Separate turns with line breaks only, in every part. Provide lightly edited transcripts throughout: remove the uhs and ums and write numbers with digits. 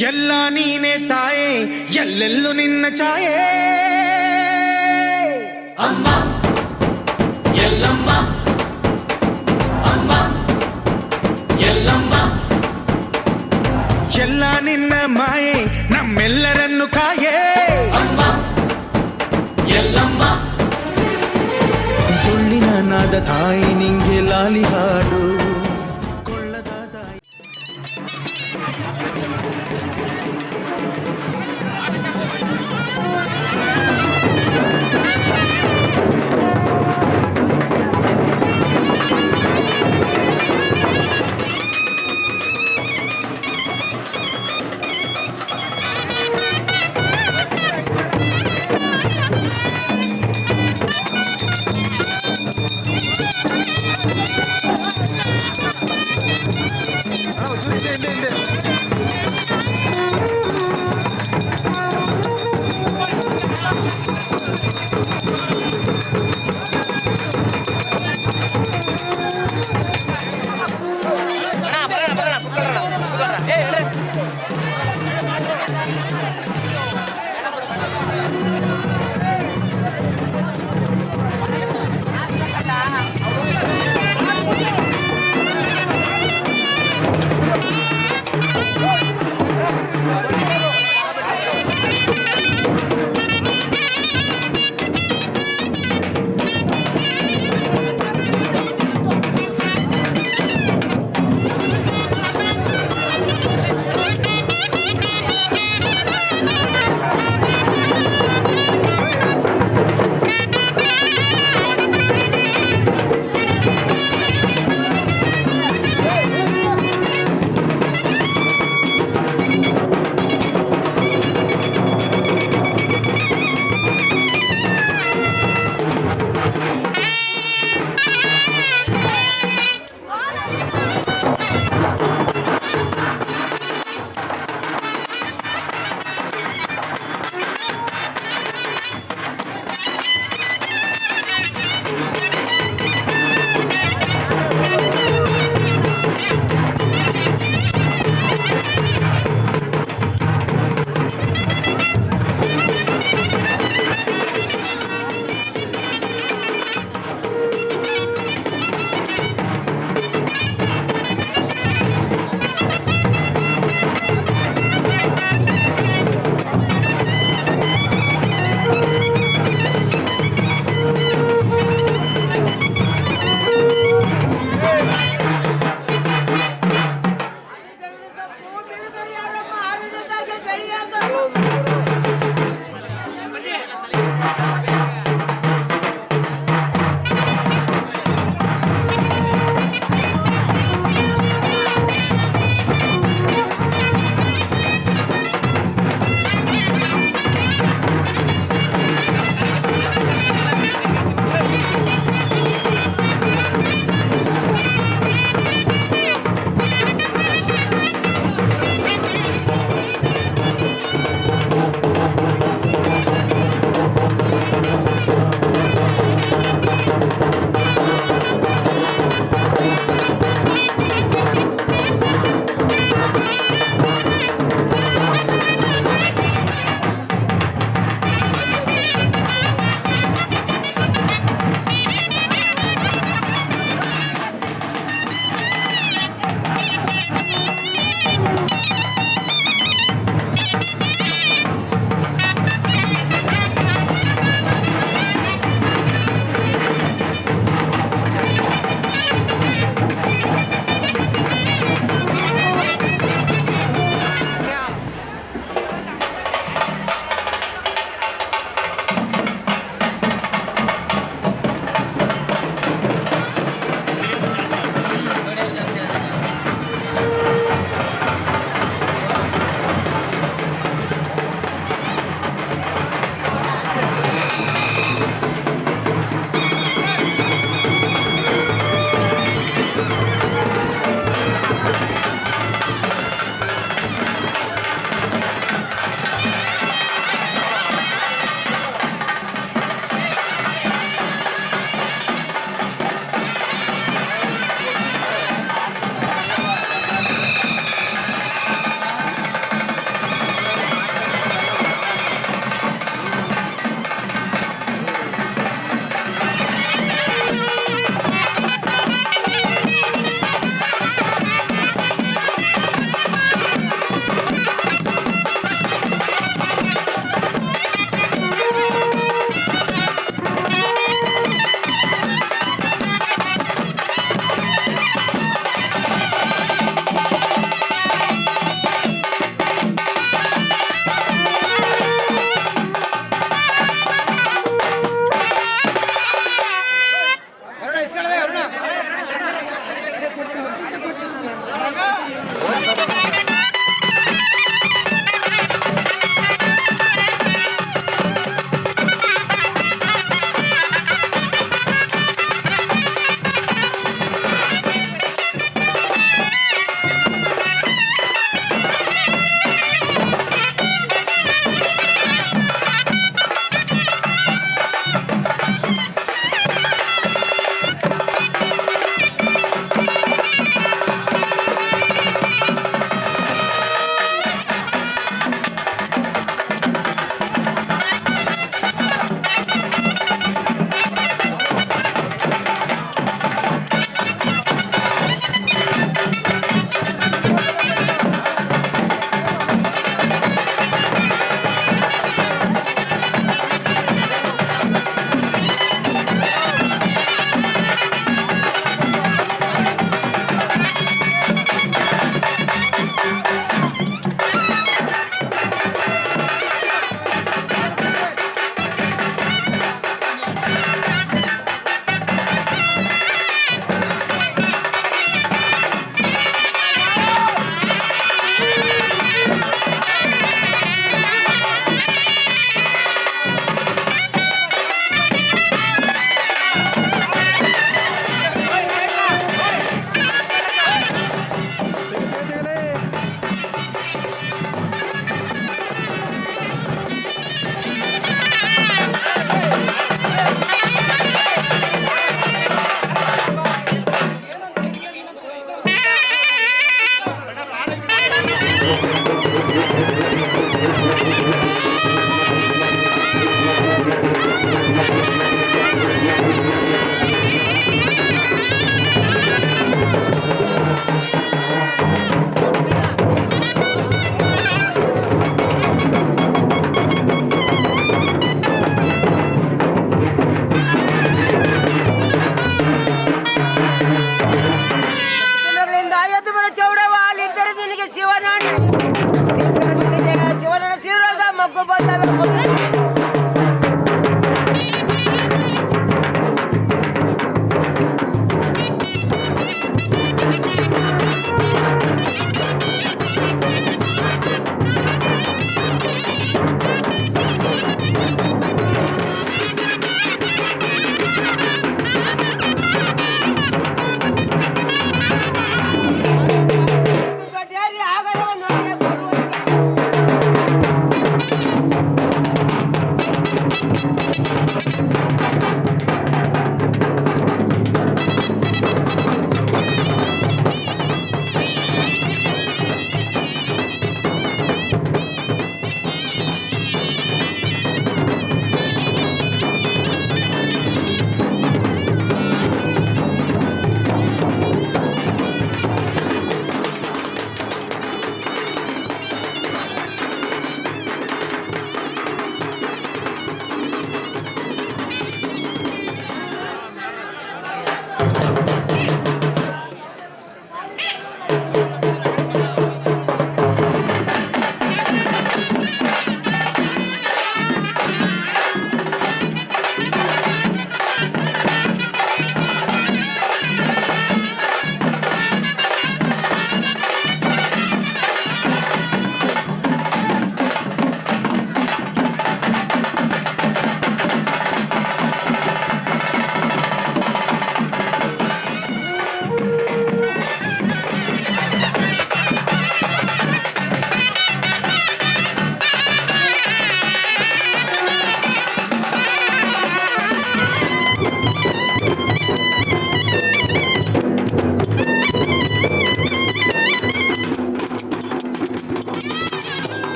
ಎಲ್ಲ ನೀನೆ ತಾಯೇ ಎಲ್ಲೆಲ್ಲೂ ನಿನ್ನ ಛಾಯೆ
ಅಮ್ಮ ಎಲ್ಲಮ್ಮ ಅಮ್ಮ ಎಲ್ಲಮ್ಮ
ಎಲ್ಲ ನಿನ್ನ ಮಾಯೆ ನಮ್ಮೆಲ್ಲರನ್ನು ಕಾಯೇ
ಅಮ್ಮ ಎಲ್ಲಮ್ಮ
ತುಳ್ಳಿನ ನಾದ ತಾಯಿ ನಿಂಗೆ ಲಾಲಿ ಹಾಡು ಕೊಳ್ಳದ ತಾಯಿ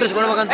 ಉಳಿಸ್ಕೊಡ್ಬೇಕಂತ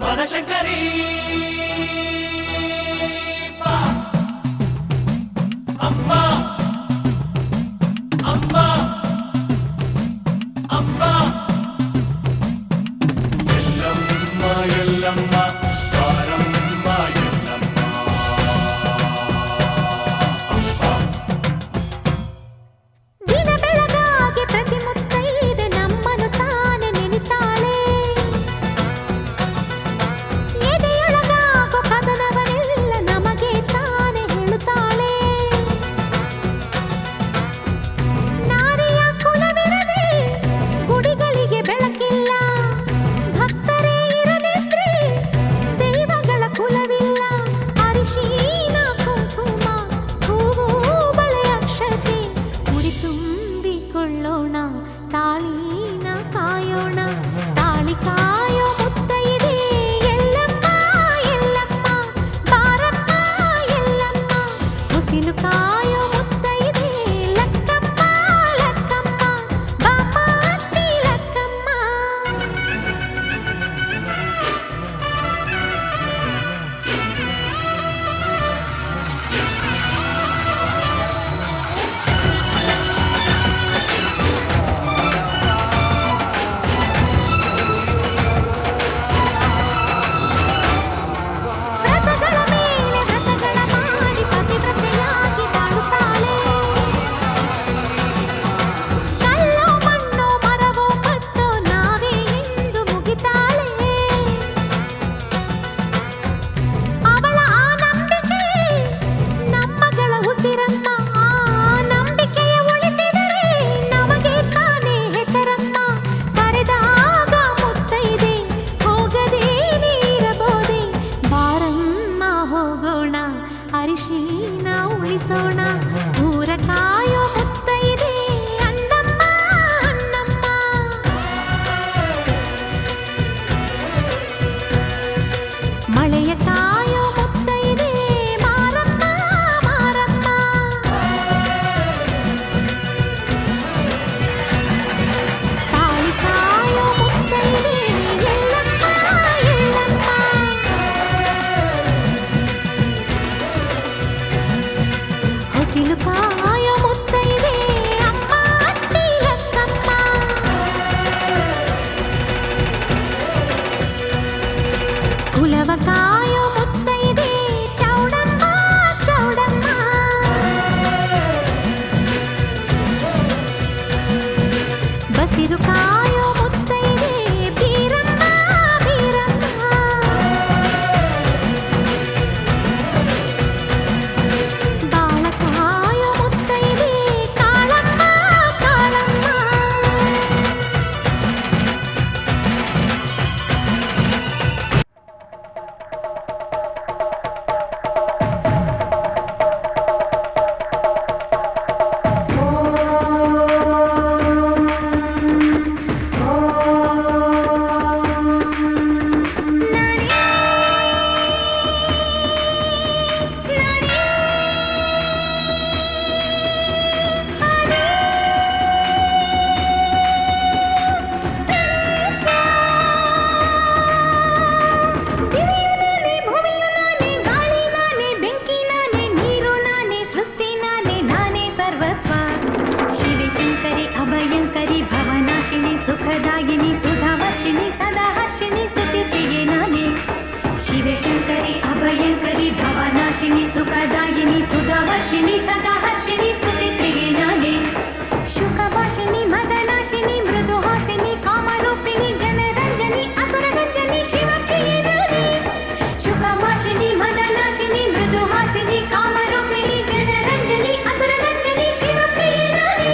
ಬನಶಂಕರಿ ಅಂಬ ಅಂಬ ಅಂಬ ಎಲ್ಲಮ್ಮ ಎಲ್ಲಮ್ಮ ಬಾರಮ್ಮ ಎಲ್ಲಮ್ಮ
ದಿನ ಬೆಳಗಾಗಿ ಪ್ರತಿ ಮುತ್ತೈದೆ ನಮ್ಮನ್ನು ತಾನೆ ನೆನಿತಾಳೆ ಎದೆಯೊಳಗಾಗೋ ಕದನವನೆಲ್ಲ ನಮಗೆ ತಾನೆ ಹೇಳುತ್ತಾಳೆ ನಾರಿಯ ಕುಲವಿರದೆ ಗುಡಿಗಳಿಗೆ ಬೆಳಕಿಲ್ಲ ಭಕ್ತರೇ ಇರದಿದ್ರೆ ದೈವಗಳ ಕುಲವಿಲ್ಲ ಅರಿಶಿನ ಕುಂಕುಮ ಹೂವು ಬಳೆ ಅಕ್ಷತೆ ಉಡಿ ತುಂಬಿಕೊಳ್ಳೋಣ ತಾಳಿನ ಕಾಯೋಣ ತಾಳಿ ಕಾಯೋ ಮುತ್ತೈದೆ ಎಲ್ಲಮ್ಮ ಎಲ್ಲಮ್ಮ ಬಾರಮ್ಮ ಎಲ್ಲಮ್ಮ ಮುಸಿಲು ಕಾಯೋ ಮುತ್ತೈದೆ ಲಕ್ಕಮ್ಮ ಲಕ್ಕಮ್ಮ ಬಾಮ್ಮ ಅತ್ತಿ ಲಕ್ಕಮ್ಮ ವ್ರತಗಳ ಮೇಲೆ ವ್ರತಗಳ ಮಾಡಿ ಪತಿವ್ರತೆಯಾಗಿ ಬಾಳುತ್ತಾಳೆ ಕಲ್ಲೋ ಮಣ್ಣೋ ಮರವೋ ಕಟ್ಟೋ ನಾವೇ ಎಂದು ಮುಗಿತಾಳೆ ಅವಳ ಆ ನಂಬಿಕೆ ನಮ್ಮಗಳ ಉಸಿರಮ್ಮ ಆ ನಂಬಿಕೆಯ ಉಳಿಸಿದರೆ ನಮಗೆ ತಾನೇ ಹೆಸರಮ್ಮ ಕರೆದಾಗ ಮುತ್ತೈದೆ ಹೋಗದೇ ನೀರಬೋದೆ ಬಾರಮ್ಮ ಹೋಗೋಣ ಅರಿಶಿನ ಉಳಿಸೋಣ ಊರ ಕಾಯೋ ಮುತ್ತೈದೆ ಅನ್ನಮ್ಮ ಅನ್ನಮ್ಮ ಮಳೆಯ ಕಾಯೋ ಮುತ್ತೈದೆ ಮಾರಮ್ಮ ಮಾರಮ್ಮ ತಾಳಿ ಕಾಯೋ ಮುತ್ತೈದೆ ಎಲ್ಲಮ್ಮ ಎಲ್ಲಮ್ಮ ಹೊಸಿಲು ಕಾಯೋ ಮುತ್ತೈದೆ ಅಮ್ಮ ಅತ್ತಿ ಲಕ್ಕಮ್ಮ ಕುಲವ ಕಾಯೋ ಮುತ್ತೈದೆ ಚೌಡಮ್ಮ हर्षिणि सदा हर्षिणि स्तुतिप्रिये नाने शुकभाषिणि मदनाशिनि मृदुहासिनि कामरूपिणि जनरञ्जनि असुरगञ्जनि शिवप्रिये नाने शुकभाषिणि मदनाशिनि मृदुहासिनि कामरूपिणि जनरञ्जनि असुरगञ्जनि शिवप्रिये नाने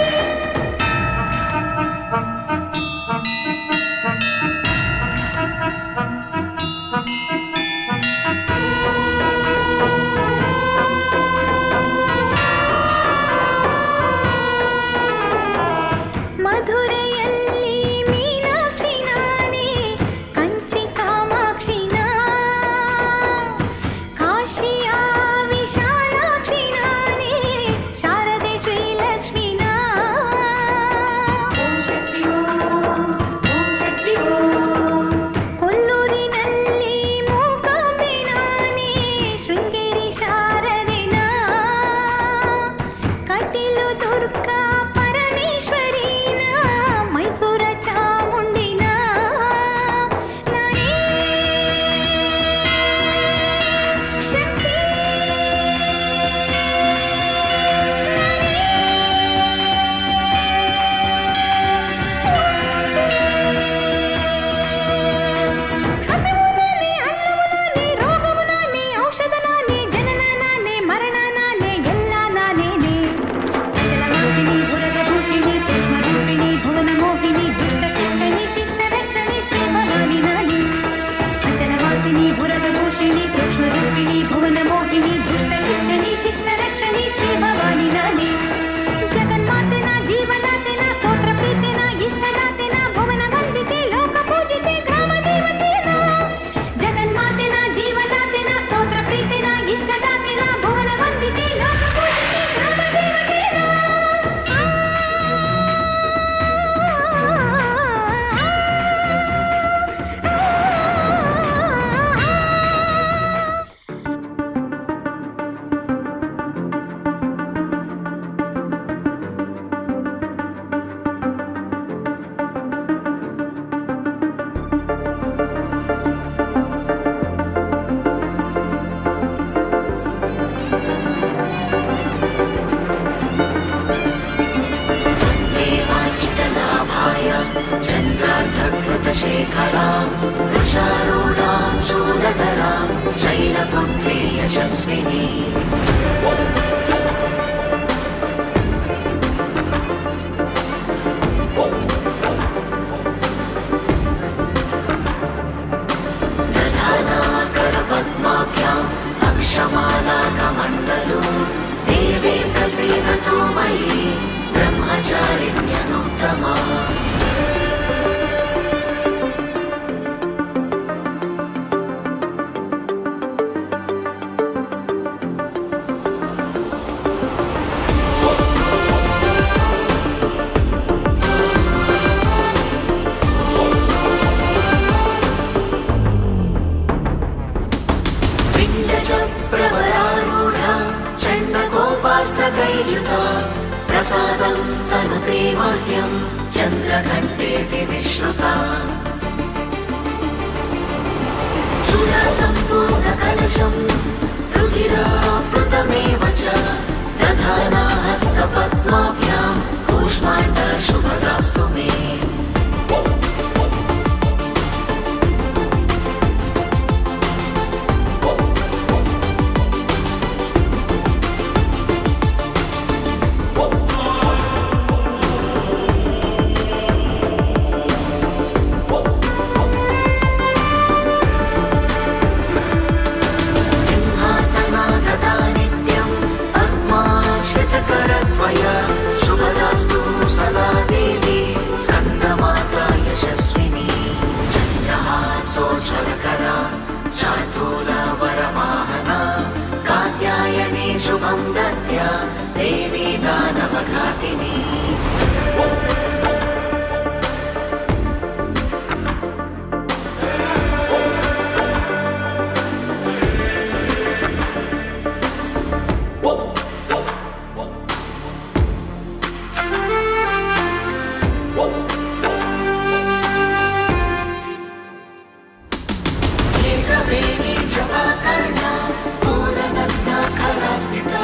ಮಧುರೆಯಲ್ಲಿ ಮೀನಾಕ್ಷಿ ನಾನೇ ಕಂಚಿ ಕಾಮಾಕ್ಷಿ ನಾ ಕಾಶಿಯ ವಿಶಾಲಾಕ್ಷಿ ನಾನೇ ಶಾರದೆ ಶ್ರೀಲಕ್ಷ್ಮಿ ನಾ ಓಂ ಶಕ್ತಿ ಓಂ ಶಕ್ತಿ ಓಂ ಕೊಲ್ಲೂರಿನಲ್ಲಿ ಮೂಕಾಂಬೆ ನಾನೇ ಶೃಂಗೇರಿ ಶಾರದೆ ನಾ ಕಟೀಲು ದುರ್ಗಾ ಪರಮೇಶ್ವರಿ ನಾ ಮೈಸೂರ ಚಾಮುಂಡಿ ನಾ ನಾನೇ ಶಕ್ತಿ ಹಸಿವು ನಾನೇ ಅನ್ನವು ನಾನೇ ರೋಗವು ನಾನೇ ಔಷಧ ನಾನೇ ಜನನ ನಾನೇ ಮರಣ ನಾನೇ ಎಲ್ಲ ನಾನೇನೆ ಅಚಲವಾಸಿನಿ ಭುರಗಭೂಷಿಣಿ ಸೂಕ್ಷ್ಮರೂಪಿಣಿ ಭುವನ ಮೋಹಿನಿ ದುಷ್ಟ ಶಿಕ್ಷಣಿ ಶಿಷ್ಟ ರಕ್ಷಣಿ ಶ್ರೀ ಭವಾನಿ ನಾನೇ ಅಚಲವಾಸಿನಿ ಭುರಗಭೂಷಿಣಿ ಸೂಕ್ಷ್ಮರೂಪಿಣಿ ಭುವನ ಮೋಹಿನಿ ದುಷ್ಟ ಶಿಕ್ಷಣಿ ಶಿಷ್ಟ ರಕ್ಷಣಿ ಶ್ರೀ ಭವಾನಿ ನಾನೇ ಜಗನ್ಮಾತೆನ ಜೀವದಾತೆನ ಸ್ತೋತ್ರ ಪ್ರೀತಿನ ಇಷ್ಟದಾತೆನ ಭುವನ ವಂದಿತೆ ಲೋಕ ಪೂಜಿತೆ ಗ್ರಾಮ ದೇವತೆನ ಜಗನ್ಮಾತೆನ ಜೀವದಾತೆನ ಸ್ತೋತ್ರ ಪ್ರೀತಿನ ಇಷ್ಟದಾತೆನ ಭುವನ ವಂದಿತೆ ಲೋಕ ಪೂಜಿತೆ ಗ್ರಾಮ ದೇವತೆನ
देवाञ्चितलाभाय चन्द्रार्धकृतशेखरां वृषारूढां शूलधरां शैलपुत्री यशस्विनी दधानाकरपद्माभ्याम् अक्षमालाकमण्डलो देवे प्रसीदतु मयि ब्रह्मचारिण्यनुत्तमा प्रवरारूढा चण्डकोपास्त्रकैर्युता प्रसादं तनुते मह्यं चन्द्रघण्टेति विश्रुता सुरसम्पूर्णकलशं रुधिराप्लुतमेव च दधाना हस्तपद्माभ्यां कूष्माण्डशुभदास्तु मे सिंहासनागता नित्यं पद्माश्रितकरद्वय शुभदास्तु सदा देवी स्कन्दमाता यशस्विनी चन्द्रहासोज्ज्वलकरा शार्दूलवरवाहना कात्यायनी शुभं दद्या देवी दानवघातिनी एकवेणी जपाकर्णा पूर्णनग्नाखरा स्थिता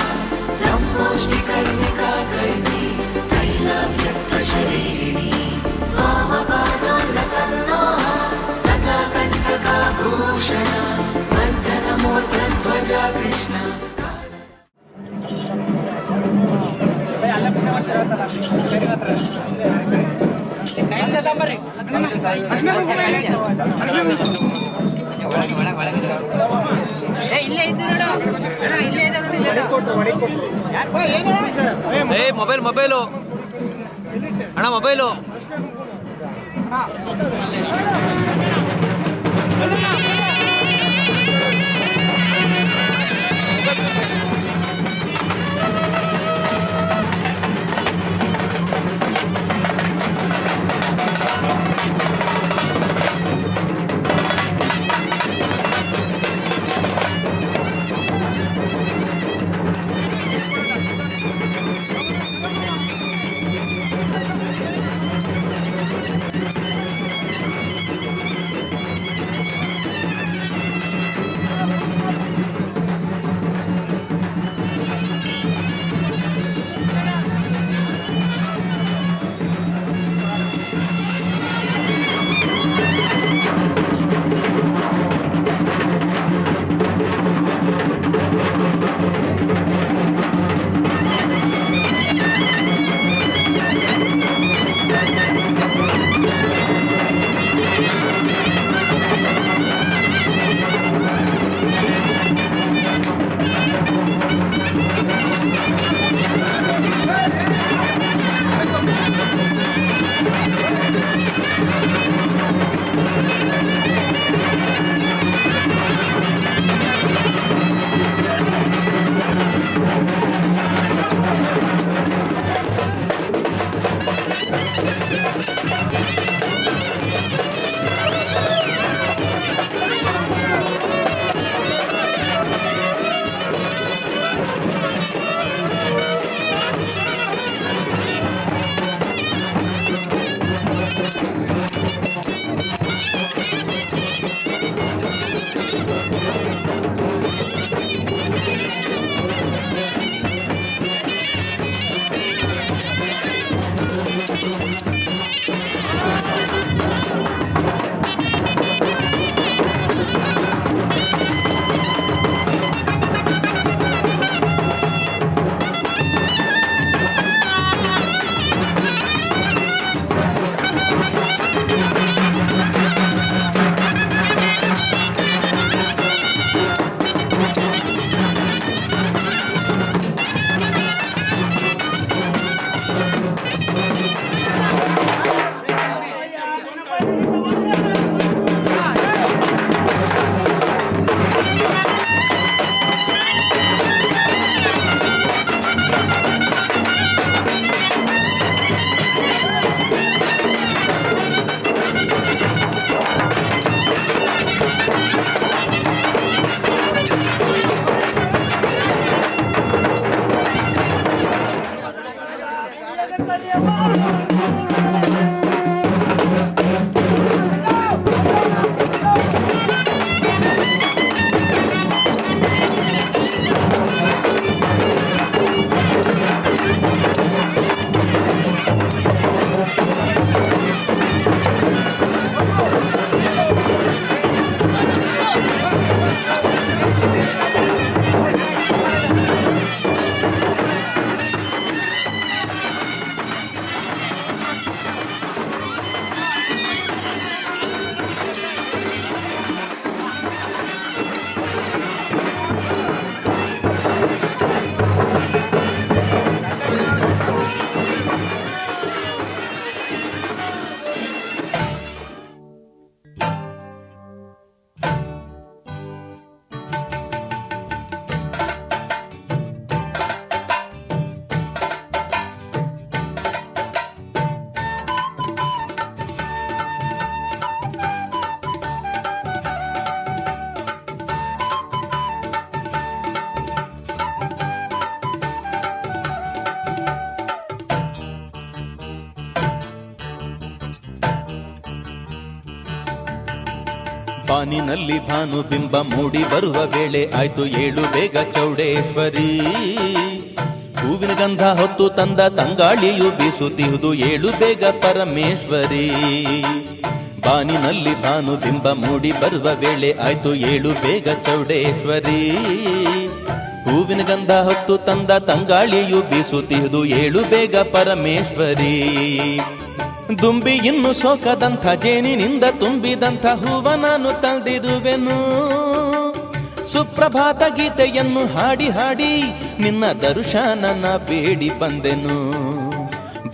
ಮೊಬೈಲು ಅಣ್ಣ ಮೊಬೈಲು
ಬಾನಿನಲ್ಲಿ ಭಾನುಬಿಂಬ ಮೂಡಿ ಬರುವ ವೇಳೆ ಆಯ್ತು ಏಳು ಬೇಗ ಚೌಡೇಶ್ವರಿ. ಹೂವಿನ ಗಂಧ ಹೊತ್ತು ತಂದ ತಂಗಾಳಿಯು ಬೀಸುತ್ತಿಹುದು ಏಳು ಬೇಗ ಪರಮೇಶ್ವರಿ. ಬಾನಿನಲ್ಲಿ ಭಾನುಬಿಂಬ ಮೂಡಿ ಬರುವ ವೇಳೆ ಆಯ್ತು ಏಳು ಬೇಗ ಚೌಡೇಶ್ವರಿ. ಹೂವಿನ ಗಂಧ ಹೊತ್ತು ತಂದ ತಂಗಾಳಿಯು ಬೀಸುತ್ತಿಹುದು ಏಳು ಬೇಗ ಪರಮೇಶ್ವರಿ. ದುಂಬಿ ಇನ್ನು ಸೋಕದಂಥ ಜೇನಿನಿಂದ ತುಂಬಿದಂಥ ಹೂವ ನಾನು ತಂದಿರುವೆನು. ಸುಪ್ರಭಾತ ಗೀತೆಯನ್ನು ಹಾಡಿ ಹಾಡಿ ನಿನ್ನ ದರ್ಶನನ ಬೇಡಿ ಬಂದೆನು.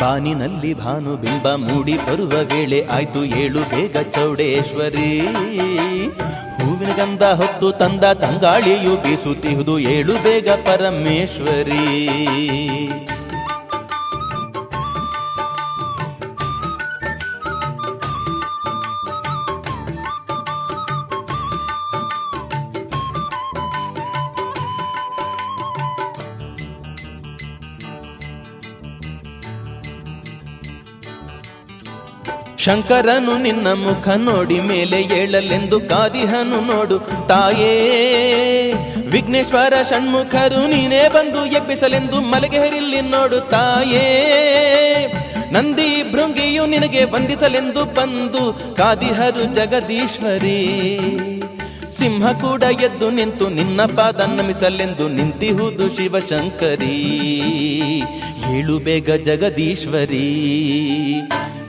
ಬಾನಿನಲ್ಲಿ ಭಾನುಬಿಂಬ ಮೂಡಿ ಬರುವ ವೇಳೆ ಆಯ್ತು ಏಳು ಬೇಗ ಚೌಡೇಶ್ವರಿ. ಹೂವಿನ ಗಂಧ ಹೊತ್ತು ತಂದ ತಂಗಾಳಿಯು ಬೀಸುತ್ತಿಹುದು ಏಳು ಬೇಗ ಪರಮೇಶ್ವರಿ. ಶಂಕರನು ನಿನ್ನ ಮುಖ ನೋಡಿ ಮೇಲೆ ಏಳಲೆಂದು ಕಾದಿಹನು ನೋಡು ತಾಯೇ. ವಿಘ್ನೇಶ್ವರ ಷಣ್ಮುಖರು ನೀನೇ ಬಂದು ಎಬ್ಬಿಸಲೆಂದು ಮಲಗೆಹರಿಲ್ಲಿ ನೋಡು ತಾಯೇ. ನಂದಿ ಭೃಂಗಿಯು ನಿನಗೆ ವಂದಿಸಲೆಂದು ಬಂದು ಕಾದಿಹರು ಜಗದೀಶ್ವರಿ. ಸಿಂಹ ಕೂಡ ಎದ್ದು ನಿಂತು ನಿನ್ನ ಪಾದ ನಮಿಸಲೆಂದು ನಿಂತಿಹುದು ಶಿವಶಂಕರಿ. ಏಳು ಬೇಗ ಜಗದೀಶ್ವರಿ.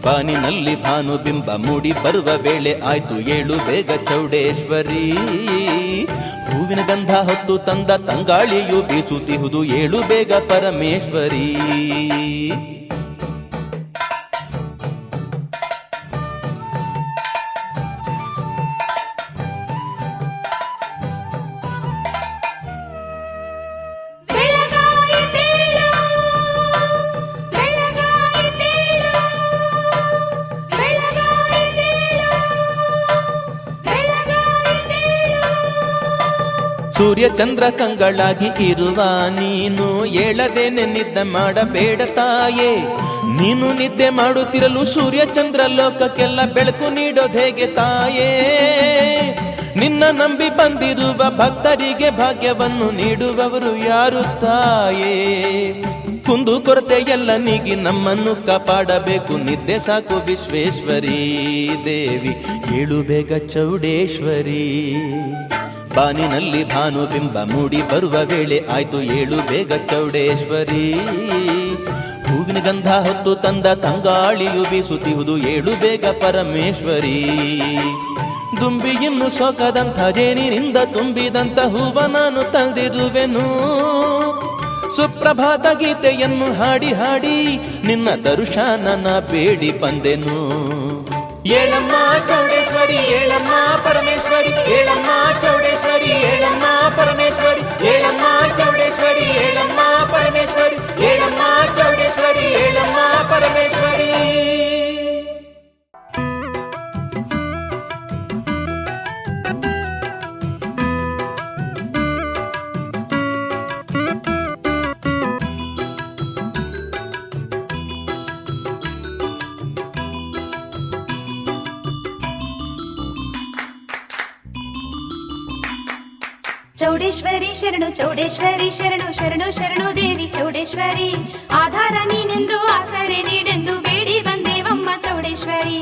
ಬಾನಿನಲ್ಲಿ ಭಾನುಬಿಂಬ ಮೂಡಿ ಬರುವ ವೇಳೆ ಆಯ್ತು ಏಳು ಬೇಗ ಚೌಡೇಶ್ವರಿ. ಹೂವಿನ ಗಂಧ ಹೊತ್ತು ತಂದ ತಂಗಾಳಿಯು ಬೀಸುತ್ತಿಹುದು ಏಳು ಬೇಗ ಪರಮೇಶ್ವರಿ. ಸೂರ್ಯ ಚಂದ್ರ ಕಂಗಳಾಗಿ ಇರುವ ನೀನು ಏಳದೇನೆ ನಿದ್ದೆ ಮಾಡಬೇಡ ತಾಯೇ. ನೀನು ನಿದ್ದೆ ಮಾಡುತ್ತಿರಲು ಸೂರ್ಯ ಚಂದ್ರ ಲೋಕಕ್ಕೆಲ್ಲ ಬೆಳಕು ನೀಡೋದು ಹೇಗೆ ತಾಯೇ. ನಿನ್ನ ನಂಬಿ ಬಂದಿರುವ ಭಕ್ತರಿಗೆ ಭಾಗ್ಯವನ್ನು ನೀಡುವವರು ಯಾರು ತಾಯೇ. ಕುಂದು ಕೊರತೆ ಎಲ್ಲ ನೀಗಿ ನಮ್ಮನ್ನು ಕಾಪಾಡಬೇಕು ನಿದ್ದೆ ಸಾಕು ವಿಶ್ವೇಶ್ವರಿ ದೇವಿ. ಏಳು ಬೇಗ ಚೌಡೇಶ್ವರಿ. ಬಾನಿನಲ್ಲಿ ಭಾನುಬಿಂಬ ಮೂಡಿ ಬರುವ ವೇಳೆ ಆಯ್ತು ಏಳು ಬೇಗ ಚೌಡೇಶ್ವರಿ. ಹೂವಿನ ಗಂಧ ಹೊತ್ತು ತಂದ ತಂಗಾಳಿಯು ಬೀಸುತ್ತಿಹುದು ಏಳು ಬೇಗ ಪರಮೇಶ್ವರಿ. ದುಂಬಿ ಇನ್ನು ಸೋಕದಂಥ ಜೇನಿನಿಂದ ತುಂಬಿದಂಥ ಹೂವ ನಾನು ತಂದಿರುವೆನು. ಸುಪ್ರಭಾತ ಗೀತೆಯನ್ನು ಹಾಡಿ ಹಾಡಿ ನಿನ್ನ ದರ್ಶನನ ಬೇಡಿ ಬಂದೆನು. ಏಳಮ್ಮ ಚೌಡೇಶ್ವರಿ ಏಳಮ್ಮ ಪರಮೇಶ್ವರಿ. ಏಳಮ್ಮ ಚೌಡೇಶ್ವರಿ ಏಳಮ್ಮ ಪರಮೇಶ್ವರಿ. ಏಳಮ್ಮ ಚೌಡೇಶ್ವರಿ ಏಳಮ್ಮ ಪರಮೇಶ್ವರಿ. ಏಳಮ್ಮ ಚೌಡೇಶ್ವರಿ ಏಳಮ್ಮ ಪರಮೇಶ್ವರಿ.
ಚೌಡೇಶ್ವರಿ ಶರಣು ಚೌಡೇಶ್ವರಿ ಶರಣು ಶರಣು ಶರಣು ದೇವಿ ಚೌಡೇಶ್ವರಿ. ಆಧಾರ ನೀನೆಂದು ಆಸರೆ ನೀಡೆಂದು ಬೇಡಿ ಬಂದೇವಮ್ಮ ಚೌಡೇಶ್ವರಿ.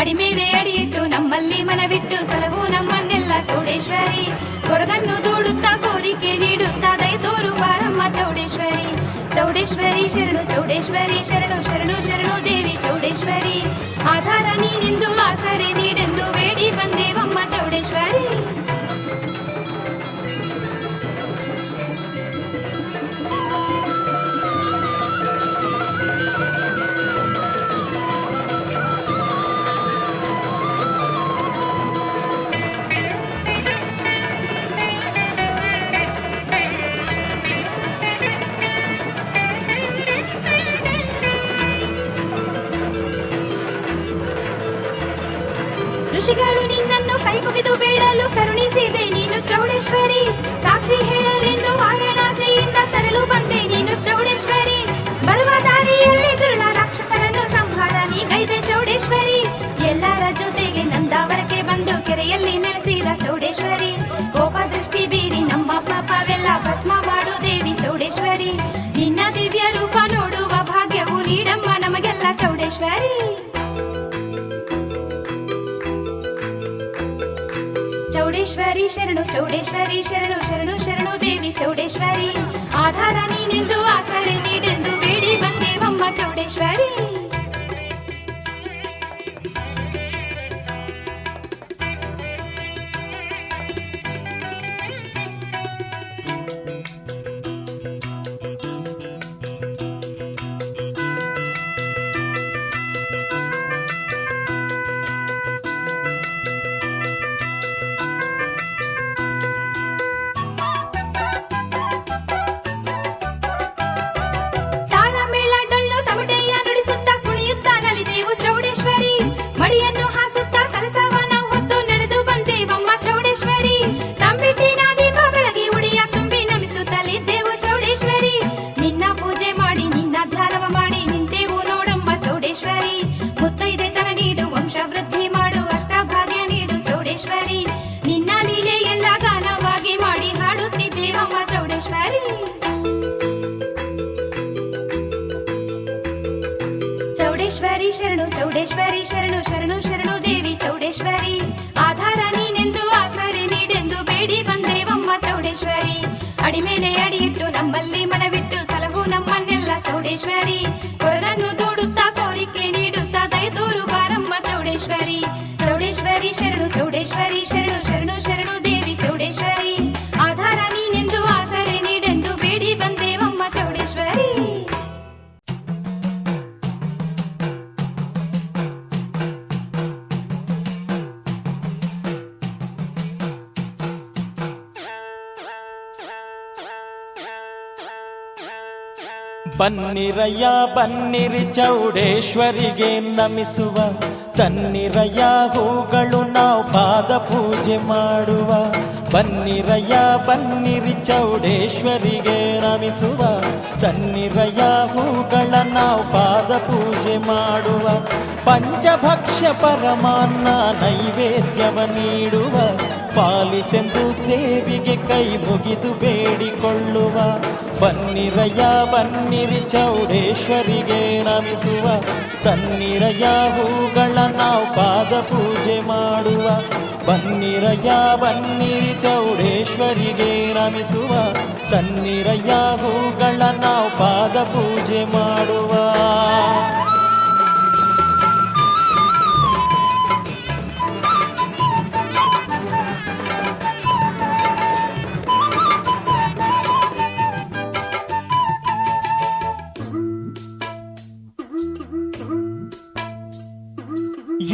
ಅಡಿಮೇಲೆ ಅಡಿಯಿಟ್ಟು ನಮ್ಮಲ್ಲಿ ಮನವಿಟ್ಟು ಸಲಹು ನಮ್ಮನ್ನೆಲ್ಲ ಚೌಡೇಶ್ವರಿ. ಕೊರಗನ್ನು ದೂಡುತ್ತಾ ಕೋರಿಕೆ ನೀಡುತ್ತಾ ದಯ ತೋರು ಬಾರಮ್ಮ ಚೌಡೇಶ್ವರಿ. ಚೌಡೇಶ್ವರಿ ಶರಣು ಚೌಡೇಶ್ವರಿ ಶರಣು ಶರಣು ಶರಣು ದೇವಿ ಚೌಡೇಶ್ವರಿ. ಆಧಾರ ನೀನೆಂದು ಆಸರೆ ನೀಡೆಂದು ಬೇಡಿ ಬಂದೇವಮ್ಮ ಚೌಡೇಶ್ವರಿ. ಋಷಿಗಳು ನಿನ್ನನ್ನು ಕೈ ಮುಗಿದು ಬೇಡಲು ಕರುಣಿಸಿದೆ ನೀನು ಚೌಡೇಶ್ವರಿ. ಸಾಕ್ಷಿ ಹೇಳಲೆಂದು ವಾರಣಾಸಿಯಿಂದ ತರಲು ಬಂದೆ ನೀನು ಚೌಡೇಶ್ವರಿ. ಬರುವ ದಾರಿಯಲ್ಲಿ ದುರ್ಣ ರಾಕ್ಷಸರನ್ನು ಸಂಹಾರ ನೀಗೈದೆ ಚೌಡೇಶ್ವರಿ. ಎಲ್ಲರ ಜೊತೆಗೆ ನಂದಾವರಕ್ಕೆ ಬಂದು ಕೆರೆಯಲ್ಲಿ ನೆಲೆಸಿದ ಚೌಡೇಶ್ವರಿ. ಕೋಪ ದೃಷ್ಟಿ ಬೀರಿ ನಮ್ಮ ಪಾಪವೆಲ್ಲ ಭಸ್ಮ ಮಾಡು ದೇವಿ ಚೌಡೇಶ್ವರಿ. ನಿನ್ನ ದಿವ್ಯ ರೂಪ ನೋಡುವ ಭಾಗ್ಯವು ನೀಡಮ್ಮ ನಮಗೆಲ್ಲ ಚೌಡೇಶ್ವರಿ. ಚೌಡೇಶ್ವರಿ ಶರಣು ಚೌಡೇಶ್ವರಿ ಶರಣು ಶರಣು ಶರಣು ದೇವಿ ಚೌಡೇಶ್ವರಿ. ಆಧಾರ ನೀನೆಂದು ಆಸರೆ ನೀಡೆಂದು ಬೇಡಿ ಬಂದೇವಮ್ಮ ಚೌಡೇಶ್ವರಿ. ಚೌಡೇಶ್ವರಿ ಶರಣು ಶರಣು ಶರಣು ದೇವಿ ಚೌಡೇಶ್ವರಿ ಆಧಾರ ನೀನೆಂದು ಆಸರೆ ನೀಡೆಂದು ಬೇಡಿ ಬಂದೇವಮ್ಮ ಚೌಡೇಶ್ವರಿ ಅಡಿ ಮೇಲೆ ಅಡಿಯಿಟ್ಟು ನಮ್ಮಲ್ಲಿ ಮನವಿಟ್ಟು ಸಲಹು ನಮ್ಮನ್ನೆಲ್ಲ ಚೌಡೇಶ್ವರಿ ಕೊರಲನ್ನು ದೂಡುತ್ತಾ ಕೋರಿಕೆ ನೀಡುತ್ತಾ ದಯತೋರು ಬಾರಮ್ಮ ಚೌಡೇಶ್ವರಿ ಚೌಡೇಶ್ವರಿ ಶರಣು ಚೌಡೇಶ್ವರಿ ಶರಣು ಶರಣು ಶರಣು ದೇವಿ ಚೌಡೇಶ್ವರಿ ಆಧಾರ ನೀನೆಂದು ಆಸರೆ ನೀಡೆಂದು ಬೇಡಿ ಬಂದೇವಮ್ಮ ಚೌಡೇಶ್ವರಿ.
ಬನ್ನಿರಯ್ಯ ಬನ್ನಿರಿ ಚೌಡೇಶ್ವರಿಗೆ ನಮಿಸುವ ತನ್ನಿರಯ್ಯ ಹೂಗಳು ನಾವು ಪಾದ ಪೂಜೆ ಮಾಡುವ ಬನ್ನಿರಯ್ಯ ಬನ್ನಿರಿ ಚೌಡೇಶ್ವರಿಗೆ ನಮಿಸುವ ತನ್ನಿರಯ್ಯ ಹೂಗಳ ನಾವು ಪಾದ ಪೂಜೆ ಮಾಡುವ ಪಂಚಭಕ್ಷ್ಯ ಪರಮಾನ್ನ ನೈವೇದ್ಯವ ನೀಡುವ ಪಾಲಿಸೆಂದು ದೇವಿಗೆ ಕೈ ಮುಗಿದು ಬೇಡಿಕೊಳ್ಳುವ ಬನ್ನಿರಯ್ಯ ಬನ್ನಿರಿ ಚೌಡೇಶ್ವರಿಗೆ ನಮಿಸುವ ತನ್ನಿರಯ್ಯ ಹೂಗಳ ನಾವು ಪಾದ ಪೂಜೆ ಮಾಡುವ ಬನ್ನಿರಯ್ಯ ಬನ್ನಿರಿ ಚೌಡೇಶ್ವರಿಗೆ ನಮಿಸುವ ತನ್ನಿರಯ್ಯ ಹೂಗಳ ನಾವು ಪಾದ ಪೂಜೆ ಮಾಡುವ.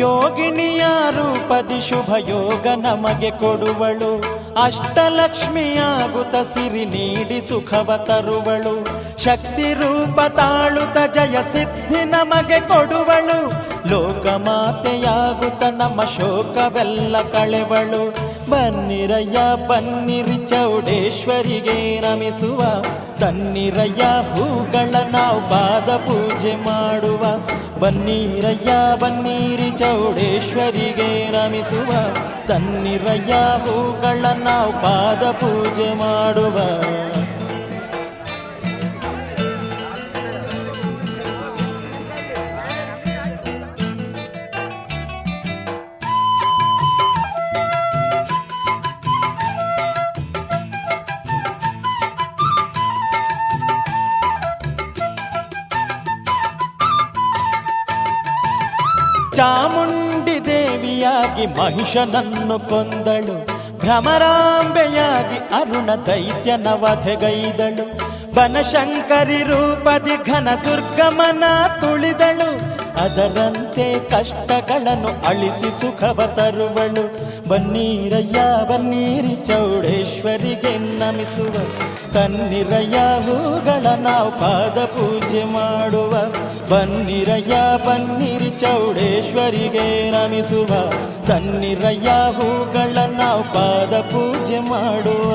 ಯೋಗಿನಿಯ ರೂಪದಿ ಶುಭ ಯೋಗ ನಮಗೆ ಕೊಡುವಳು ಅಷ್ಟಲಕ್ಷ್ಮಿಯಾಗುತ್ತ ಸಿರಿ ನೀಡಿ ಸುಖವ ತರುವಳು ಶಕ್ತಿ ರೂಪ ತಾಳುತ್ತ ಜಯ ಸಿದ್ಧಿ ನಮಗೆ ಕೊಡುವಳು ಲೋಕಮಾತೆಯಾಗುತ್ತ ನಮ್ಮ ಶೋಕವೆಲ್ಲ ಕಳೆವಳು ಬನ್ನಿರಯ್ಯ ಬನ್ನಿರಿ ಚೌಡೇಶ್ವರಿಗೆ ನಮಿಸುವ ತನ್ನಿರಯ್ಯ ಹೂಗಳ ನಾವು ಪಾದ ಪೂಜೆ ಮಾಡುವ ಬನ್ನಿರಯ್ಯ ಬನ್ನಿರಿ ಚೌಡೇಶ್ವರಿಗೆ ನಮಿಸುವ ತನ್ನಿರಯ್ಯ ಹೂಗಳ ನಾವು ಪಾದ ಪೂಜೆ ಮಾಡುವ. ಚಾಮುಂಡಿ ದೇವಿಯಾಗಿ ಮಹಿಷನನ್ನು ಕೊಂದಳು ಭ್ರಮರಾಂಬೆಯಾಗಿ ಅರುಣ ದೈತ್ಯನ ವಧೆಗೈದಳು ಬನಶಂಕರಿ ರೂಪದಿ ಘನ ದುರ್ಗಮನ ತುಳಿದಳು ಅದರಂತೆ ಕಷ್ಟಗಳನ್ನು ಅಳಿಸಿ ಸುಖವ ತರುವಳು ಬನ್ನಿರಯ್ಯ ಬನ್ನಿರಿ ಚೌಡೇಶ್ವರಿಗೆ ನಮಿಸುವ ತನ್ನಿರಯ್ಯ ಹೂಗಳ ನಾವು ಪಾದ ಪೂಜೆ ಮಾಡುವ ಬನ್ನಿರಯ್ಯ ಬನ್ನಿರಿ ಚೌಡೇಶ್ವರಿಗೆ ನಮಿಸುವ ತನ್ನಿರಯ್ಯ ಹೂಗಳ ನಾವು ಪಾದ ಪೂಜೆ ಮಾಡುವ.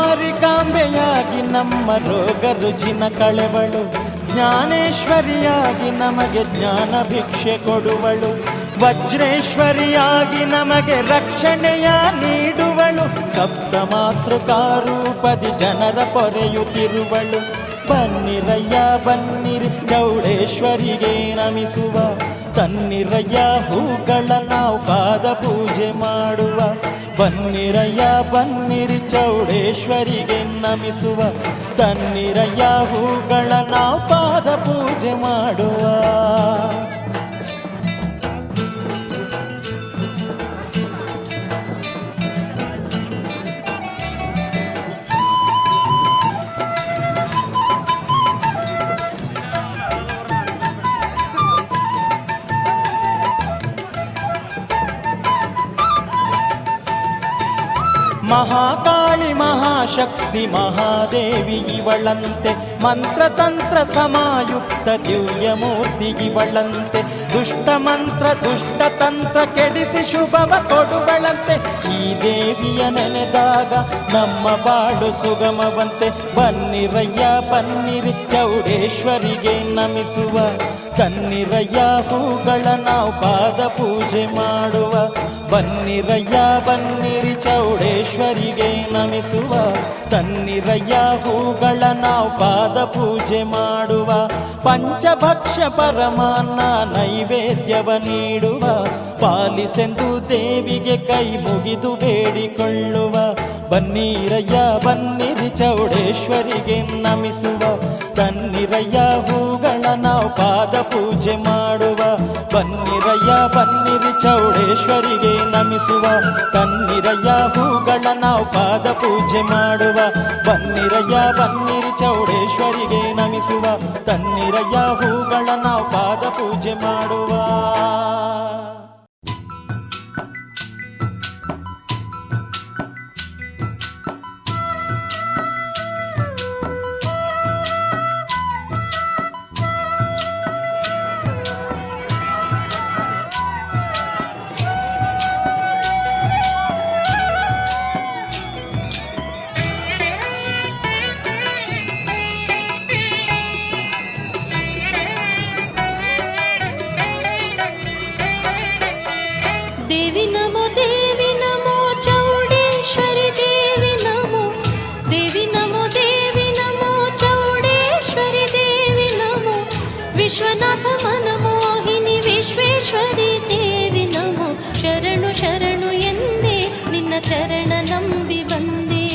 ಮಾರಿಕಾಂಬೆಯಾಗಿ ನಮ್ಮ ರೋಗ ರುಜಿನ ಕಳೆವಳು ಜ್ಞಾನೇಶ್ವರಿಯಾಗಿ ನಮಗೆ ಜ್ಞಾನ ಭಿಕ್ಷೆ ಕೊಡುವಳು ವಜ್ರೇಶ್ವರಿಯಾಗಿ ನಮಗೆ ರಕ್ಷಣೆಯ ನೀಡುವಳು ಸಪ್ತ ಮಾತೃಕಾರೂಪದಿ ಜನರ ಪೊರೆಯುತ್ತಿರುವಳು ಬನ್ನಿರಯ್ಯ ಬನ್ನಿರಿ ಚೌಡೇಶ್ವರಿಗೆ ನಮಿಸುವ ತನ್ನಿರಯ್ಯ ಹೂಗಳ ನಾವು ಪಾದ ಪೂಜೆ ಮಾಡುವ ಬನ್ನಿರಯ್ಯ ಬನ್ನಿರಿ ಚೌಡೇಶ್ವರಿಗೆ ನಮಿಸುವ ತನ್ನಿರಯ್ಯ ಹೂಗಳ ನಾವು ಪಾದ ಪೂಜೆ ಮಾಡುವ. ಮಹಾಕಾಳಿ ಮಹಾಶಕ್ತಿ ಮಹಾದೇವಿ ಇವಳಂತೆ ಮಂತ್ರತಂತ್ರ ಸಮಾಯುಕ್ತ ದಿವ್ಯ ಮೂರ್ತಿ ಇವಳಂತೆ. ದುಷ್ಟ ಮಂತ್ರ ದುಷ್ಟ ತಂತ್ರ ಕೆಡಿಸಿ ಶುಭವ ಕೊಡುವಳಂತೆ. ಈ ದೇವಿಯ ನೆನೆದಾಗ ನಮ್ಮ ಬಾಳು ಸುಗಮವಂತೆ. ಬನ್ನಿರಯ್ಯ ಬನ್ನಿರಿ ಚೌಡೇಶ್ವರಿಗೆ ನಮಿಸುವ. ಕನ್ನಿರಯ್ಯ ಹೂಗಳ ನಾವು ಪಾದ ಪೂಜೆ ಮಾಡುವ. ಬನ್ನಿರಯ್ಯ ಬನ್ನಿರಿ ಚೌಡೇಶ್ವರಿಗೆ ನಮಿಸುವ. ತನ್ನಿರಯ್ಯ ಹೂಗಳ ನಾವು ಪಾದ ಪೂಜೆ ಮಾಡುವ. ಪಂಚಭಕ್ಷ ಪರಮಾನ್ನ ನೈವೇದ್ಯವ ನೀಡುವ. ಪಾಲಿಸೆಂದು ದೇವಿಗೆ ಕೈ ಮುಗಿದು ಬೇಡಿಕೊಳ್ಳುವ. ಬನ್ನಿರಯ್ಯ ಬನ್ನಿರಿ ಚೌಡೇಶ್ವರಿಗೆ ನಮಿಸುವ. ತನ್ನಿರಯ್ಯ ಹೂಗಳ ನಾವು ಪಾದ ಪೂಜೆ ಮಾಡುವ. ಬನ್ನಿರಯ್ಯ ಬನ್ನಿರಿ ಚೌಡೇಶ್ವರಿಗೆ ನಮಿಸುವ. ತನ್ನಿರಯ್ಯ ಹೂಗಳ ನಾವು ಪಾದ ಪೂಜೆ ಮಾಡುವ. ಬನ್ನಿರಯ್ಯ ಬನ್ನಿರಿ ಚೌಡೇಶ್ವರಿಗೆ ನಮಿಸುವ. ತನ್ನಿರಯ್ಯ ಹೂಗಳ ನಾವು ಪಾದ ಪೂಜೆ ಮಾಡುವ.
ವಿಶ್ವನಾಥ ಮನಮೋಹಿನಿ ವಿಶ್ವೇಶ್ವರಿ ದೇವಿ ನಮೋ. ಶರಣು ಶರಣು ಎಂದೇ ನಿನ್ನ ಚರಣ ನಂಬಿ ಬಂದೆ.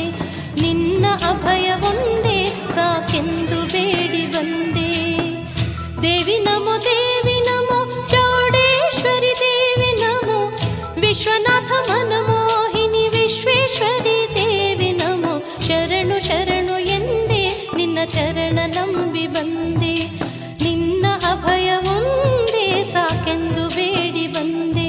ನಿನ್ನ ಅಭಯ ಒಂದೇ ಸಾಕೆಂದು ಬೇಡಿ ಬಂದೆ. ದೇವಿ ನಮೋ ಚೌಡೇಶ್ವರಿ ದೇವಿ ನಮೋ. ವಿಶ್ವನಾಥ ಮನಮೋಹಿನಿ ವಿಶ್ವೇಶ್ವರಿ ದೇವಿ ನಮೋ. ಶರಣು ಶರಣು ಎಂದೇ ನಿನ್ನ ಚರಣ ನಂಬಿ ಬಂದೆ. ನಿನ್ನ ಅಭಯ ಒಂದೇ ಸಾಕೆಂದು ಬೇಡಿ ಬಂದೆ.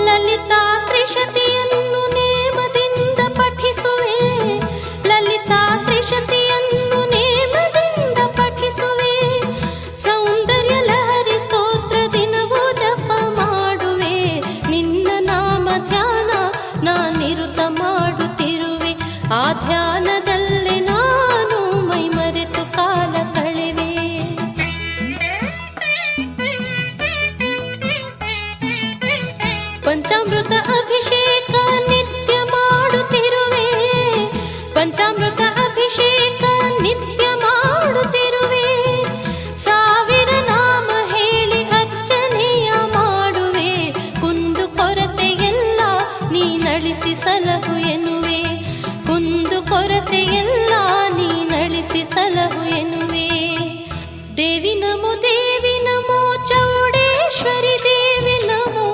ಲಲಿತಾ ತ್ರಿಶತಿಯನ್ನು ನೇಮದಿಂದ ಪಠಿಸುವೆ. ಲಲಿತಾ ತ್ರಿಶತಿಯನ್ನು ನೇಮದಿಂದ ಪಠಿಸುವೆ. ಸೌಂದರ್ಯ ಲಹರಿ ಸ್ತೋತ್ರ ದಿನವೂ ಜಪ ಮಾಡುವೆ. ನಿನ್ನ ನಾಮ ಧ್ಯಾನ ನಾನಿರುತ್ತ ಮಾಡುತ್ತಿರುವೆ. ಆ ಧ್ಯಾನದಲ್ಲೇ ನಾನು ಮೈ ಮರೆತು ಕಾಲ ಕಳೆವೆ. ಪಂಚಾಮೃತ ಅಭಿಷೇಕ ನಿತ್ಯ ಮಾಡುತ್ತಿರುವೆ. ಪಂಚಾಮೃತ ಅಭಿಷೇಕ ನಿತ್ಯ ಮಾಡುತ್ತಿರುವೆ. ಸಾವಿರ ನಾಮ ಹೇಳಿ ಅರ್ಚನೆಯ ಮಾಡುವೆ. ಕುಂದು ಕೊರತೆಯೆಲ್ಲ ನೀನಳಿಸಿ ಸಲಹು ಎನ್ನುವೆ. ಕುಂದು ಕೊರತೆಯೆಲ್ಲ ನೀನಳಿಸಿ ಸಲಹು ಎನ್ನುವೆ. ದೇವಿ ನಮೋ ಚೌಡೇಶ್ವರಿ ದೇವಿ ನಮೋ.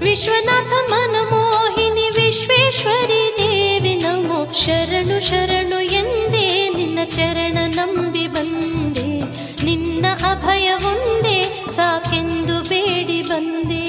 ವಿಶ್ವನಾಥ ಮನಮೋಹಿನಿ ವಿಶ್ವೇಶ್ವರಿ ದೇವಿ ನಮೋ. ಶರಣು ಶರಣು ಎಂದೇ ನಿನ್ನ ಚರಣ ನಂಬಿ ಬಂದೆ. ನಿನ್ನ ಅಭಯ ಒಂದೇ ಸಾಕೆಂದು ಬೇಡಿ ಬಂದೆ.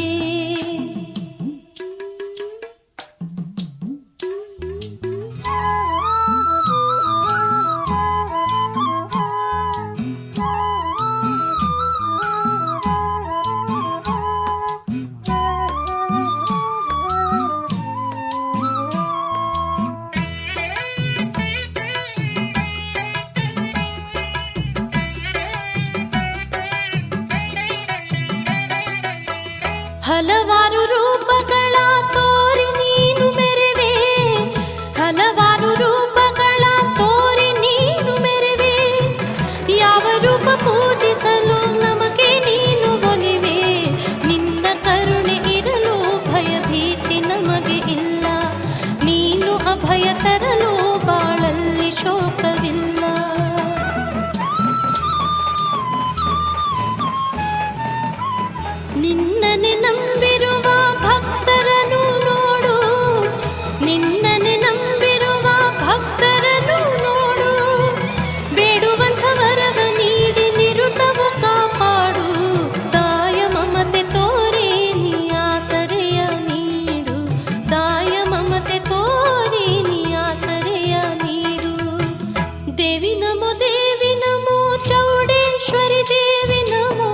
ನಿನ್ನನೆ ನಂಬಿರುವ ಭಕ್ತರನ್ನು ನೋಡು, ಬೇಡುವಂಥ ವರವ ನೀಡಿ ನಿರುತವು ಕಾಪಾಡು. ತಾಯ ಮಮತೆ ತೋರಿ ನೀ ಆಸರೆಯ ನೀಡು, ತಾಯ ಮಮತೆ ತೋರಿ ನೀ ಆಸರೆಯ ನೀಡು. ದೇವಿ ನಮೋ ದೇವಿ ನಮೋ ಚೌಡೇಶ್ವರಿ ದೇವಿ ನಮೋ,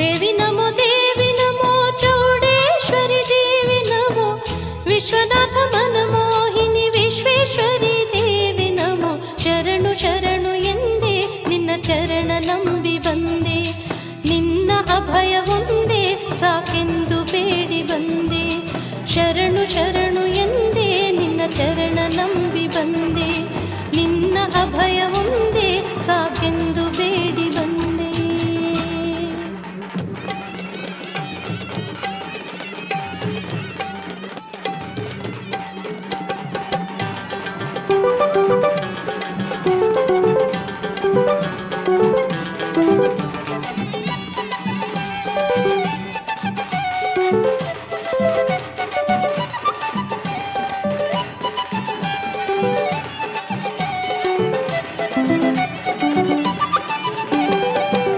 ದೇವಿ ನಮೋ ದೇವಿ ನಮೋ ಚೌಡೇಶ್ವರಿ ದೇವಿ ನಮೋ, ವಿಶ್ವನಾಥ ಮನಮೋಹಿನಿ ವಿಶ್ವೇಶ್ವರಿ ದೇವಿ ನಮೋ. ಶರಣು ಶರಣು ಎಂದೇ ನಿನ್ನ ಚರಣ ನಂಬಿ ಬಂದೆ, ನಿನ್ನ ಅಭಯ ಒಂದೇ ಸಾಕೆಂದು ಬೇಡಿ ಬಂದೆ. ಶರಣು ಶರಣು ಎಂದೇ ನಿನ್ನ ಚರಣ ನಂಬಿ ಬಂದೆ, ನಿನ್ನ ಅಭಯ ಒಂದೇ ಸಾಕೆಂದು ಬೇಡಿ ಬಂದೆ.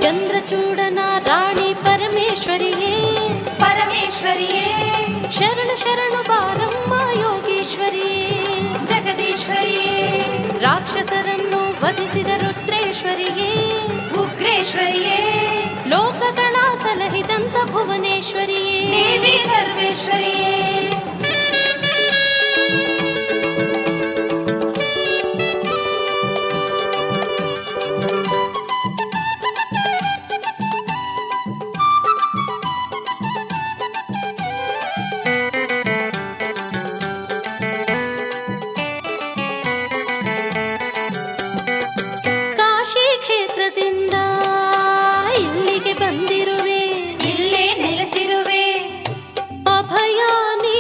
ಚಂದ್ರಚೂಡನ ರಾಣಿ ಪರಮೇಶ್ವರಿಯೇ,
ಪರಮೇಶ್ವರಿಯೇ
ಶರಣು ಶರಣು ಬಾರಮ್ಮ ಯೋಗೇಶ್ವರಿಯೇ.
ಜಗದೀಶ್ವರಿಯೇ
ರಾಕ್ಷಸರನ್ನು ವಧಿಸಿದ ರುದ್ರೇಶ್ವರಿಯೇ,
ಉಗ್ರೇಶ್ವರಿಯೇ
ಲೋಕಗಳ ಸಲಹಿದಂತ ಭುವನೇಶ್ವರಿಯೇ.
ದೇವಿ ಸರ್ವೇಶ್ವರಿಯೇ
ಕಾಶಿ ಕ್ಷೇತ್ರದಿಂದ ಇಲ್ಲಿಗೆ ಬಂದಿರುವೆ,
ಇಲ್ಲೇ ನೆಲೆಸಿರುವೆ.
ಅಭಯ ನೀ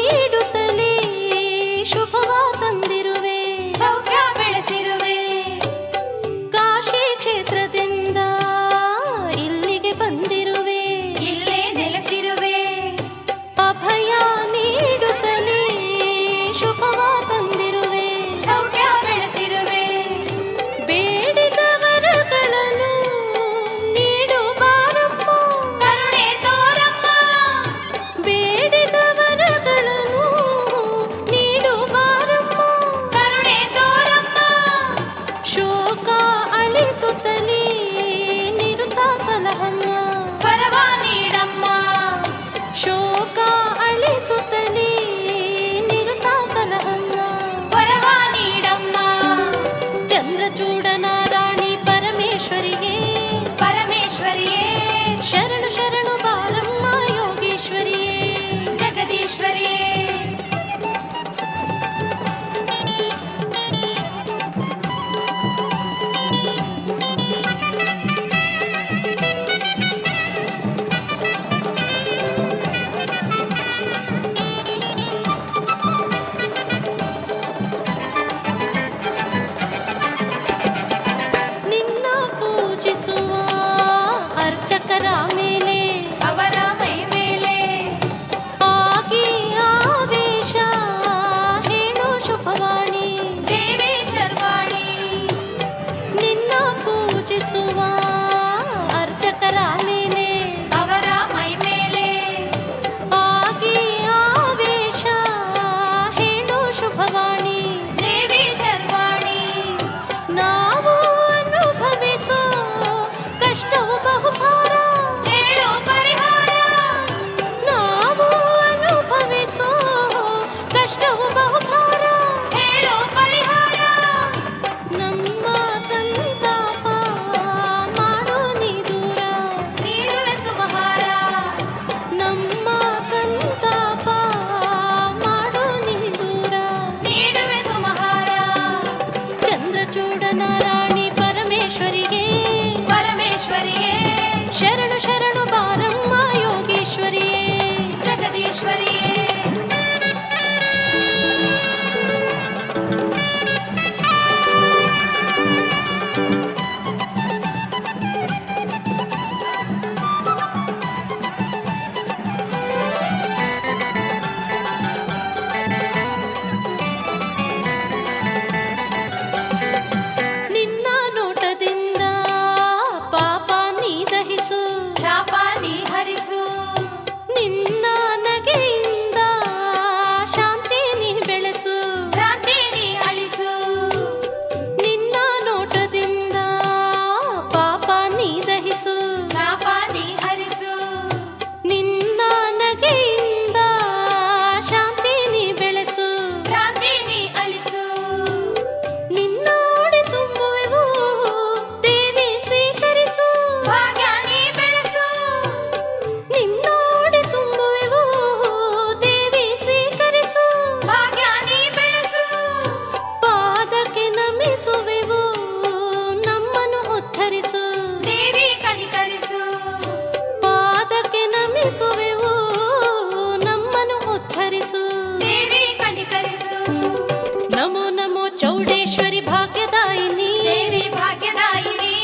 ನಮೋ ನಮೋ ಚೌಡೇಶ್ವರಿ ಭಾಗ್ಯದಾಯಿನಿ
ದೇವಿ ಭಾಗ್ಯದಾಯಿನಿ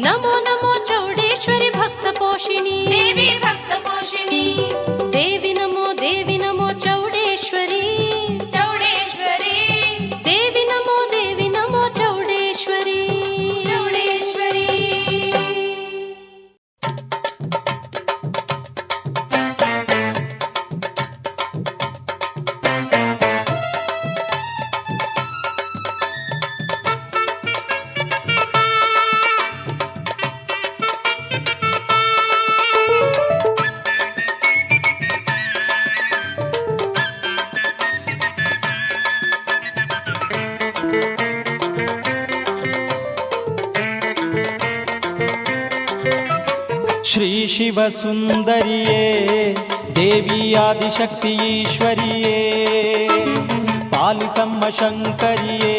ನಮೋ ನಮೋ ಚೌಡೇಶ್ವರಿ ಭಕ್ತ ಪೋಷಿಣಿ
ದೇವಿ ಭಕ್ತ ಪೋಷಿಣಿ
ದೇವಿ ನಮೋ ಚೌಡೇಶ್ವರಿ
ಚೌಡೇಶ್ವರಿ
ದೇವಿ ನಮೋ ಚೌಡೇಶ್ವರಿ
ಚೌಡೇಶ್ವರಿ
ಶ್ರೀ ಶಿವ ಸುಂದರಿಯೇ ದೇವಿ ಆದಿಶಕ್ತಿ ಈಶ್ವರಿಯೇ ಪಾಲಿಸಮ್ಮ ಶಂಕರಿಯೇ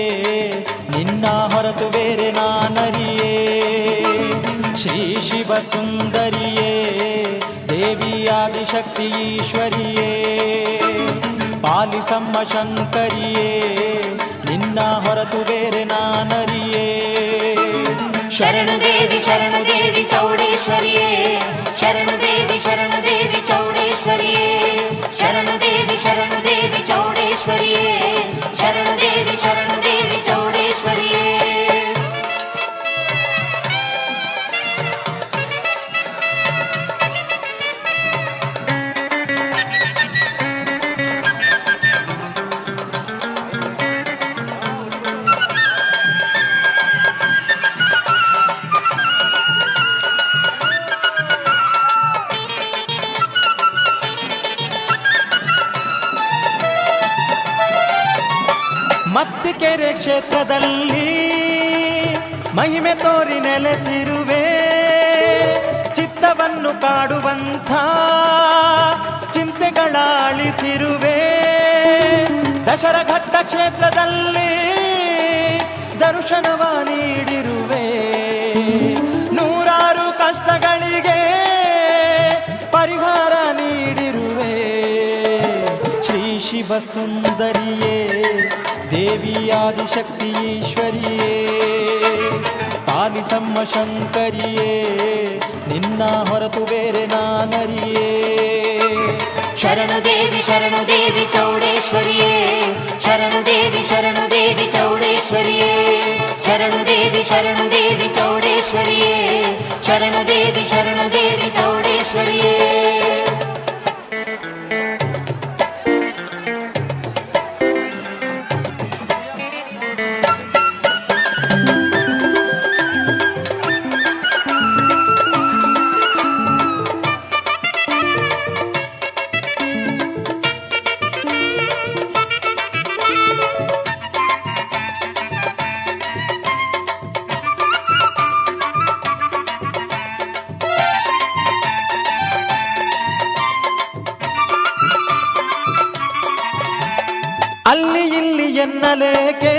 ನಿನ್ನ ಹೊರತು ಬೇರೆ ನಾನರಿಯೇ ಶ್ರೀ ಶಿವ ಸುಂದರಿಯೇ ದೇವಿ ಆದಿಶಕ್ತಿ ಈಶ್ವರಿಯೇ ಪಾಲಿಸಮ್ಮ ಶಂಕರಿಯೇ ನಿನ್ನ ಹೊರತು ಬೇರೆ ನಾನರಿಯೇ
ಶರಣು ದೇವಿ ಚೌಡೇಶ್ವರಿಯೇ ಶರಣು ದೇವಿ ಚೌಡೇಶ್ವರಿಯೇ ಶರಣು ದೇವಿ ಚೌಡೇಶ್ವರಿಯೇ ಶರಣು ದೇವಿ ಚೌಡೇಶ್ವರಿಯೇ
ಮತ್ತಿಕೆರೆ ಕ್ಷೇತ್ರದಲ್ಲಿ ಮಹಿಮೆ ತೋರಿ ನೆಲೆಸಿರುವೆ ಚಿತ್ತವನ್ನು ಕಾಡುವಂಥ ಚಿಂತೆಗಳ ಅಳಿಸಿರುವೆ ದಶರಘಟ್ಟ ಕ್ಷೇತ್ರದಲ್ಲಿ ದರ್ಶನವ ನೀಡಿರುವೆ ನೂರಾರು ಕಷ್ಟಗಳಿಗೆ ಪರಿಹಾರ ನೀಡಿರುವೆ ಶ್ರೀ ಶಿವ ಸುಂದರಿಯೇ ದೇವಿ ಆದಿಶಕ್ತಿ ಈಶ್ವರಿಯೇ ಪಾಲಿಸಮ್ಮ ಶಂಕರಿಯೇ ನಿನ್ನ ಹೊರತು ಬೇರೆ ನಾನರಿಯೇ
ಶರಣು ದೇವಿ ಚೌಡೇಶ್ವರಿಯೇ ಶರಣು ದೇವಿ ಚೌಡೇಶ್ವರಿಯೇ ಶರಣು ದೇವಿ ಚೌಡೇಶ್ವರಿಯೇ ಶರಣು ದೇವಿ ಚೌಡೇಶ್ವರಿಯೇ
ಅಲ್ಲಿ ಇಲ್ಲಿ ಎನ್ನಲೇಕೆ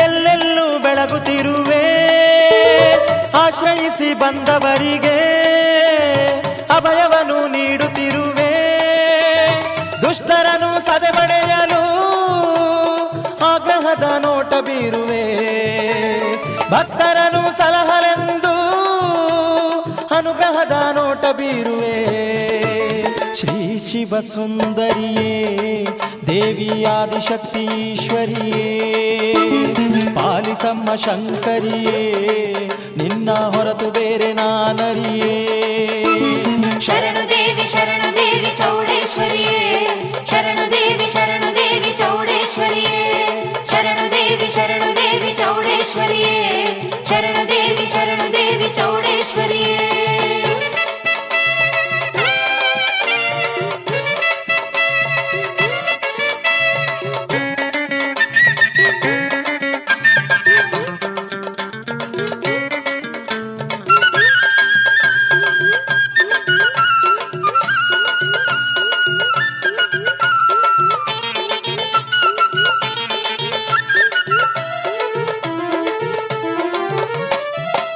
ಎಲ್ಲೆಲ್ಲೂ ಬೆಳಗುತ್ತಿರುವೆ ಆಶ್ರಯಿಸಿ ಬಂದವರಿಗೆ ಅಭಯವನ್ನು ನೀಡುತ್ತಿರುವೆ ದುಷ್ಟರನ್ನು ಸದೆಬಡೆಯಲು ಆಗ್ರಹದ ನೋಟ ಬೀರುವೆ ಭಕ್ತರನ್ನು ಸಲಹಲೆಂದು ಅನುಗ್ರಹದ ನೋಟ ಬೀರುವೆ ಶ್ರೀ ಶಿವ ಸುಂದರಿಯೇ ದೇವಿ ಆದಿಶಕ್ತಿ ಈಶ್ವರಿಯೇ ಪಾಲಿಸಮ್ಮ ಶಂಕರಿಯೇ ನಿನ್ನ ಹೊರತು ಬೇರೆ ನಾನರಿಯೇ
ಶರಣು ದೇವಿ ಚೌಡೇಶ್ವರಿಯೇ ಶರಣು ದೇವಿ ಚೌಡೇಶ್ವರಿಯೇ ಶರಣು ದೇವಿ ಚೌಡೇಶ್ವರಿಯೇ ಶರಣು ದೇವಿ ಚೌಡೇಶ್ವರಿಯೇ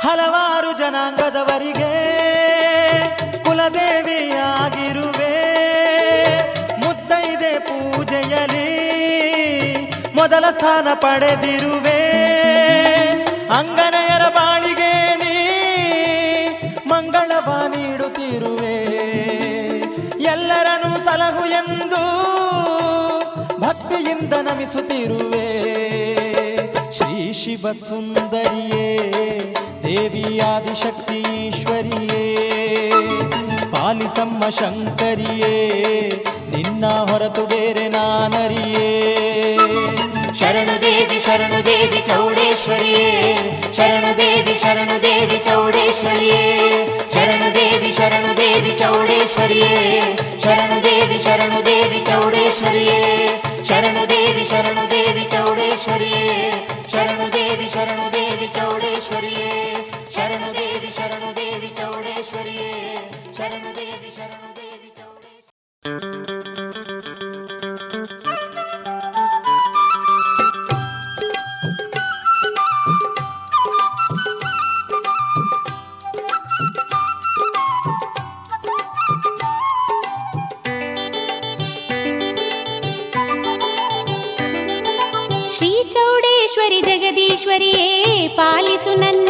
ಹಲವಾರು ಜನ ಮೊದಲ ಸ್ಥಾನ ಪಡೆದಿರುವೆ. ಅಂಗನೆಯರ ಬಾಳಿಗೆ ನೀ ಮಂಗಳವ ನೀಡುತ್ತಿರುವೆ. ಎಲ್ಲರನ್ನು ಸಲಹು ಎಂದು ಭಕ್ತಿಯಿಂದ ನಮಿಸುತ್ತಿರುವೆ. ಶ್ರೀ ಶಿವ ಸುಂದರಿಯೇ ದೇವಿ ಆದಿಶಕ್ತಿ ಈಶ್ವರಿಯೇ, ಪಾಲಿಸಮ್ಮ ಶಂಕರಿಯೇ, ನಿನ್ನ ಹೊರತು ಬೇರೆ ನಾನರಿಯೇ.
ಶರಣು ದೇವಿ ಚೌಡೇಶ್ವರಿಯೇ, ಶರಣು ದೇವಿ ಚೌಡೇಶ್ವರಿಯೇ, ಶರಣು ದೇವಿ ಚೌಡೇಶ್ವರಿಯೇ, ಶರಣು ದೇವಿ ಚೌಡೇಶ್ವರಿಯೇ, ಶರಣು ದೇವಿ ಚೌಡೇಶ್ವರಿಯೇ, ಶರಣು ದೇವಿ ಚೌಡೇಶ್ವರಿಯೇ, ಶರಣು ದೇವಿ ಚೌಡೇಶ್ವರಿಯೇ, ಶರಣು ದೇವಿ ಚೌಡೇಶ್ವರಿಯೇ.
ಶ್ರೀ ಚೌಡೇಶ್ವರಿ ಜಗದೀಶ್ವರಿಯೇ ಪಾಲಿಸು ನನ್ನ